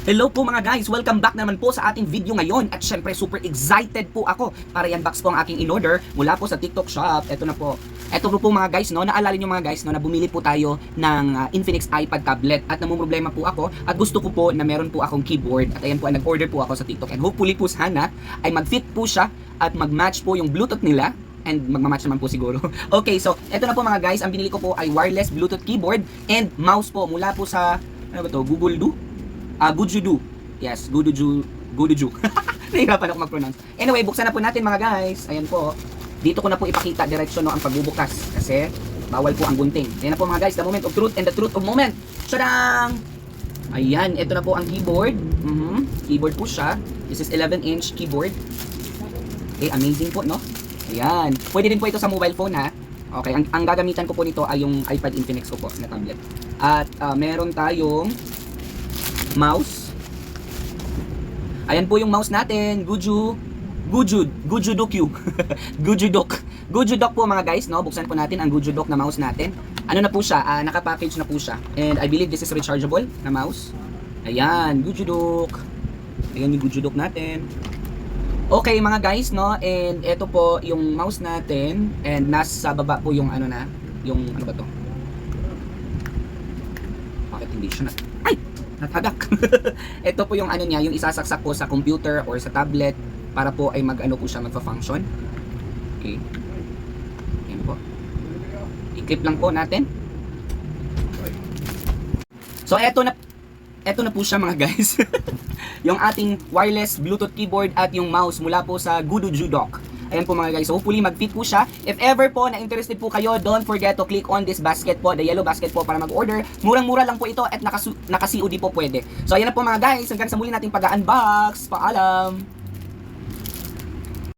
Hello po mga guys! Welcome back naman po sa ating video ngayon at syempre super excited po ako para i-unbox po ang aking in-order mula po sa TikTok shop. Ito na po. Ito po mga guys, no, naalala nyo mga guys, no, na bumili po tayo ng Infinix iPad tablet at namumroblema po ako at gusto ko po na meron po akong keyboard at ayan po, nag-order po ako sa TikTok and hopefully po sana ay mag-fit po siya at mag-match po yung Bluetooth nila and magmamatch naman po siguro. Okay, so ito na po mga guys, ang binili ko po ay wireless Bluetooth keyboard and mouse po mula po sa, ano ba to, Google Do? Gujudu. Yes, Gujudu. Nahihirapan ako mag-pronounce. Anyway, buksan na po natin mga guys. Ayan po. Dito ko na po ipakita direksyon no, ang pagbubukas. Kasi bawal po ang gunting. Ayan na po mga guys, the moment of truth and the truth of moment. Tadang! Ayan, ito na po ang keyboard. Keyboard po siya. This is 11-inch keyboard. Okay, amazing po, no? Ayan. Pwede din po ito sa mobile phone, ha? Okay, ang gagamitan ko po nito ay yung iPad Infinix ko po na tablet. At meron tayong mouse. Ayan po yung mouse natin, Gujudok po mga guys, no? Buksan po natin ang Gujudok na mouse natin. Ano na po siya? Naka-package na po siya. And I believe this is rechargeable na mouse. Ayan, Gujudok. Ayan yung Gujudok natin. Okay mga guys, no? And ito po yung mouse natin. And nasa baba po yung ano na, yung ano ba to? Bakit hindi siya na? Ay! Natagak. Ito po yung ano niya, yung isasaksak po sa computer or sa tablet para po ay mag-ano po siya, magfa-function. Okay. Ayan po. I-clip lang po natin. So eto na po siya mga guys. Yung ating wireless Bluetooth keyboard at yung mouse mula po sa Gujudok. Ayan po mga guys, so hopefully mag-fit po siya. If ever po na interested po kayo, don't forget to click on this basket po, the yellow basket po para mag-order. Murang-mura lang po ito at naka-COD po pwede. So ayan na po mga guys, hanggang sa muli nating pag-unbox. Paalam!